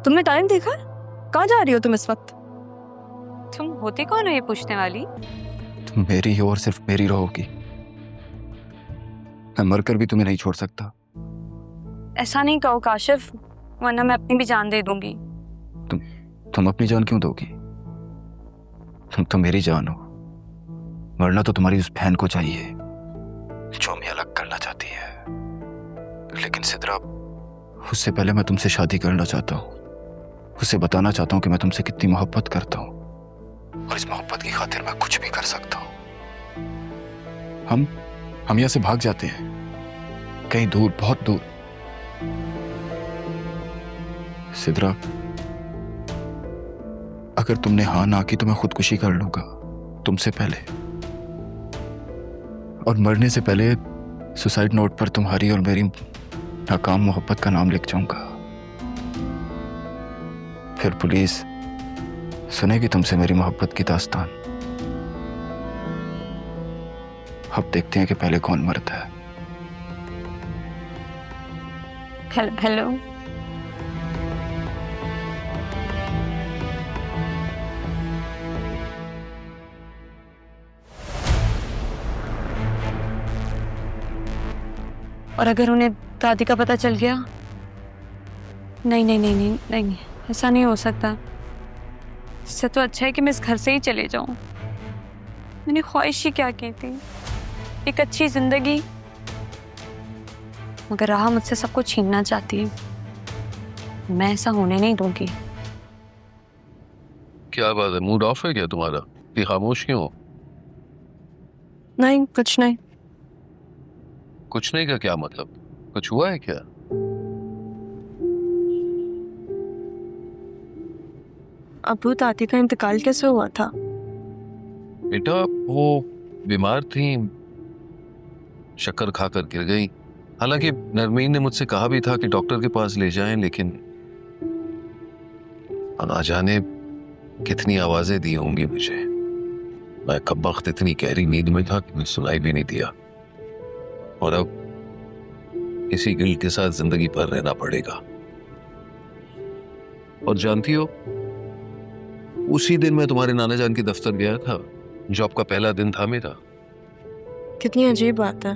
तुमने टाइम देखा? कहाँ जा रही हो तुम इस वक्त? तुम होती कौन हो ये पूछने वाली? तुम मेरी हो और सिर्फ मेरी रहोगी। मैं मरकर भी तुम्हें नहीं छोड़ सकता। ऐसा नहीं कहो काशिफ, वरना मैं अपनी भी जान दे दूंगी। तुम अपनी जान क्यों दोगी? तुम तो मेरी जान हो। मरना तो तुम्हारी उस बहन को चाहिए जो हमें अलग करना चाहती है। लेकिन सिद्रा, उससे पहले मैं तुमसे शादी करना चाहता हूँ। उसे बताना चाहता हूँ कि मैं तुमसे कितनी मोहब्बत करता हूँ और इस मोहब्बत की खातिर मैं कुछ भी कर सकता हूँ। हम यहाँ से भाग जाते हैं, कहीं दूर, बहुत दूर। सिद्रा, अगर तुमने हाँ ना की तो मैं खुदकुशी कर लूंगा तुमसे पहले, और मरने से पहले सुसाइड नोट पर तुम्हारी और मेरी नाकाम मोहब्बत का नाम लिख जाऊंगा। फिर पुलिस सुनेगी तुमसे मेरी मोहब्बत की दास्तान। अब देखते हैं कि पहले कौन मरता है। हेलो, और अगर उन्हें दादी का पता चल गया? नहीं नहीं नहीं नहीं नहीं, नहीं, ऐसा नहीं हो सकता। इससे तो अच्छा है कि मैं इस घर से ही चले जाऊं। मैंने ख्वाहिश ही क्या की थी, एक अच्छी जिंदगी, मगर राह मुझसे सब कुछ छीनना चाहती है। मैं ऐसा होने नहीं दूंगी। क्या बात है, मूड ऑफ है क्या तुम्हारा? ये खामोश क्यों हो? नहीं, कुछ नहीं। कुछ नहीं का क्या मतलब? कुछ हुआ है क्या? अबू, दादी का इंतकाल कैसे हुआ था? बेटा वो बीमार थी, शक्कर खाकर गिर गई। हालांकि नरमीन ने मुझसे कहा भी था कि डॉक्टर के पास ले जाएं, लेकिन ना जाने कितनी आवाजें दी होंगी मुझे। मैं कब वक्त इतनी गहरी नींद में था कि मैं सुनाई भी नहीं दिया, और अब इसी गिल्ट के साथ जिंदगी भर रहना पड़ेगा। और जानती हो, उसी दिन मैं तुम्हारे नाना जान के दफ्तर गया था। जॉब का पहला दिन था मेरा। कितनी अजीब बात है,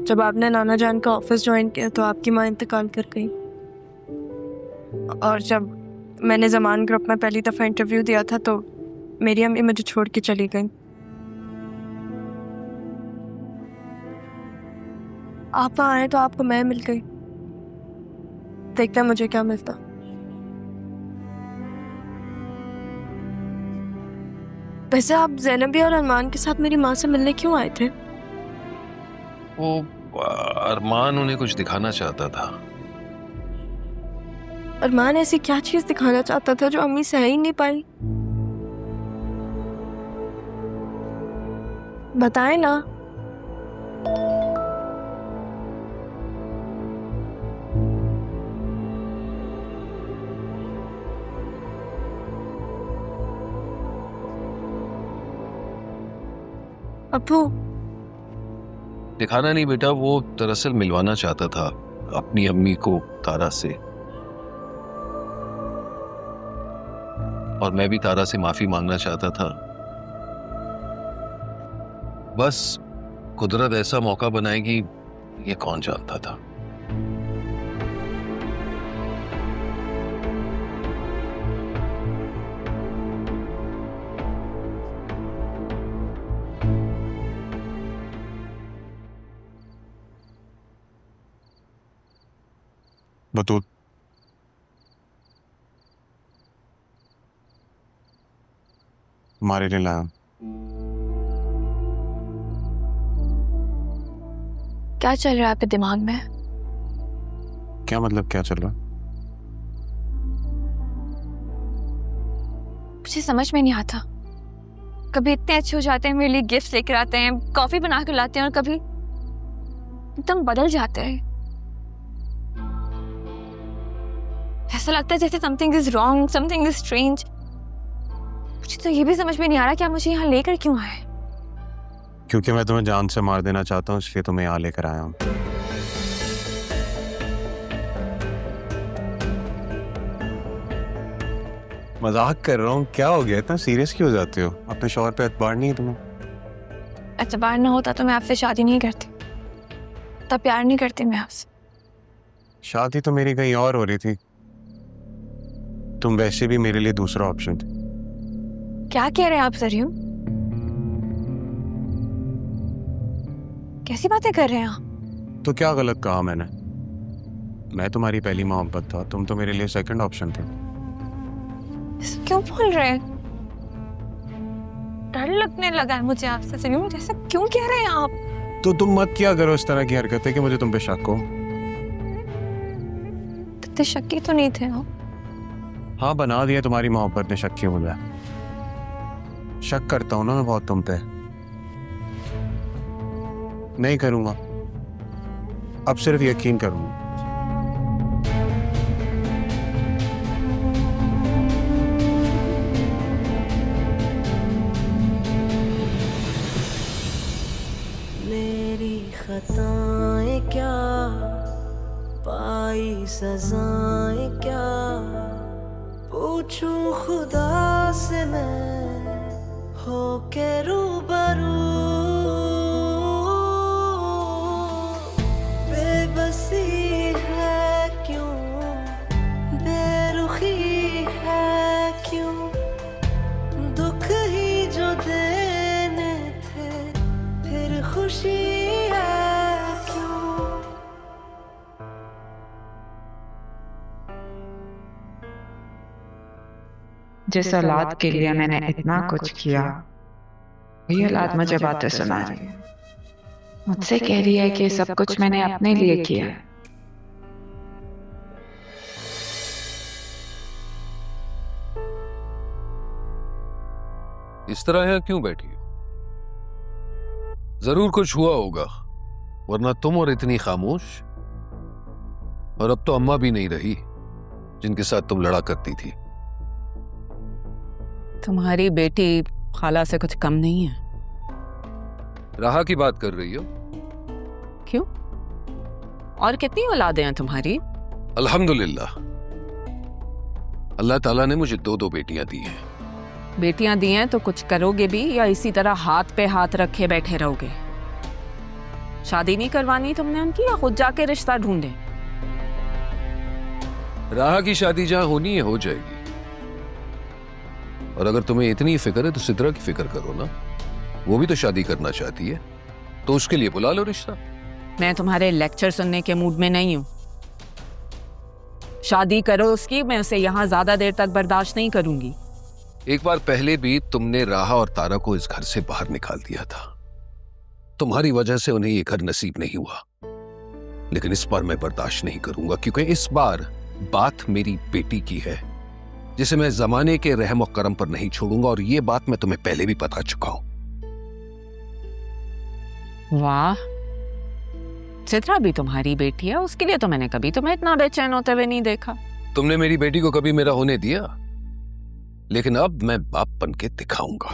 जब आपने नाना जान का ऑफिस ज्वाइन किया तो आपकी माँ इंतकाल कर गई, और जब मैंने जमान ग्रुप में पहली दफ़ा इंटरव्यू दिया था तो मेरी अम्मी मुझे छोड़ के चली गई। आप वहाँ आए तो आपको मैं मिल गई। देखते हैं मुझे क्या मिलता। वैसे आप ज़ैनबी और अरमान के साथ मेरी माँ से मिलने क्यों आए थे? वो अरमान उन्हें कुछ दिखाना चाहता था। अरमान ऐसी क्या चीज दिखाना चाहता था जो अम्मी सह ही नहीं पाई? बताएं ना। अब्बू, दिखाना नहीं बेटा, वो दरअसल मिलवाना चाहता था अपनी अम्मी को तारा से, और मैं भी तारा से माफी मांगना चाहता था। बस कुदरत ऐसा मौका बनाएगी ये कौन जानता था। बतूल, तुम्हारे लिए लाया। क्या चल रहा है आपके दिमाग में? क्या मतलब क्या चल रहा? मुझे समझ में नहीं आता। कभी इतने अच्छे हो जाते हैं, मेरे लिए गिफ्ट लेकर आते हैं, कॉफी बना कर लाते हैं, और कभी एकदम बदल जाते हैं। ऐसा लगता है जैसे something is wrong, something is strange. मुझे तो ये भी समझ में नहीं आ रहा कि आप मुझे यहाँ लेकर क्यों आए। क्योंकि मैं तुम्हें जान से मार देना चाहता हूँ, इसलिए तुम्हें यहाँ लेकर आया हूँ। मजाक कर रहा हूँ, क्या हो गया, इतना सीरियस क्यों हो जाते हो? अपने शौहर पे एतबार नहीं है तुम्हें? एतबार ना होता तो मैं आपसे शादी नहीं करती, तब प्यार नहीं करती मैं आपसे। शादी तो मेरी कहीं और हो रही थी, तुम वैसे भी मेरे लिए दूसरा ऑप्शन थे। क्या कह रहे हैं आप सरियू? कैसी बातें कर रहे हैं आप? तो क्या गलत कहा मैंने? मैं तुम्हारी पहली मोहब्बत था, तुम तो मेरे लिए सेकंड ऑप्शन थे। क्यों बोल रहे हैं? डर लगने लगा है मुझे आपसे सरियू, जैसा क्यों कह रहे हैं आप? तो तुम मत किया करो इस तरह की हरकतें कि मुझे तुम पे शक हो। इतने शक्की तो नहीं थे आप। हाँ, बना दिया तुम्हारी मोहब्बत ने शक मुझे। शक करता हूं ना मैं बहुत तुम पे। नहीं करूंगा, अब सिर्फ यकीन करूंगा। मेरी खताएं क्या, पाई सजाएं क्या, पूछूं खुदा से मैं हो के रूबरू। बेबसी है क्यों, बेरुखी है क्यों, दुख ही जो देने थे फिर खुशी है क्यों। जिस औलाद के लिए मैंने इतना कुछ किया, वही औलाद मुझे बातें सुना रही है। मुझसे कह रही है कि सब कुछ मैंने अपने लिए किया। इस तरह यहाँ क्यों बैठी हो? जरूर कुछ हुआ होगा, वरना तुम और इतनी खामोश। और अब तो अम्मा भी नहीं रही जिनके साथ तुम लड़ा करती थी। तुम्हारी बेटी खाला से कुछ कम नहीं है। राहा की बात कर रही हो? क्यों? और कितनी औलादें हैं तुम्हारी? अल्हम्दुलिल्लाह, अल्लाह ताला ने मुझे 2 बेटियां दी हैं। बेटियां दी हैं तो कुछ करोगे भी या इसी तरह हाथ पे हाथ रखे बैठे रहोगे? शादी नहीं करवानी तुमने उनकी, या खुद जाके रिश्ता ढूंढे? राहा की शादी जहां होनी है हो जाएगी। और अगर तुम्हें इतनी फिक्र है तो सिद्रा की फिक्र करो ना, वो भी तो शादी करना चाहती है, तो उसके लिए बुला लो रिश्ता। मैं तुम्हारे लेक्चर सुनने के मूड में नहीं हूं। शादी करो उसकी, मैं उसे यहां ज्यादा देर तक बर्दाश्त नहीं करूंगी। एक बार पहले भी तुमने राहा और तारा को इस घर से बाहर निकाल दिया था। तुम्हारी वजह से उन्हें ये घर नसीब नहीं हुआ, लेकिन इस बार मैं बर्दाश्त नहीं करूंगा, क्योंकि इस बार बात मेरी बेटी की है, जिसे मैं जमाने के रहम और करम पर नहीं छोड़ूंगा। और ये बात मैं तुम्हें पहले भी बता चुका हूं। वाह, चित्रा भी तुम्हारी बेटी है, उसके लिए तो मैंने कभी तुम्हें इतना बेचैन होते हुए नहीं देखा। तुमने मेरी बेटी को कभी मेरा होने दिया, लेकिन अब मैं बाप बन के दिखाऊंगा।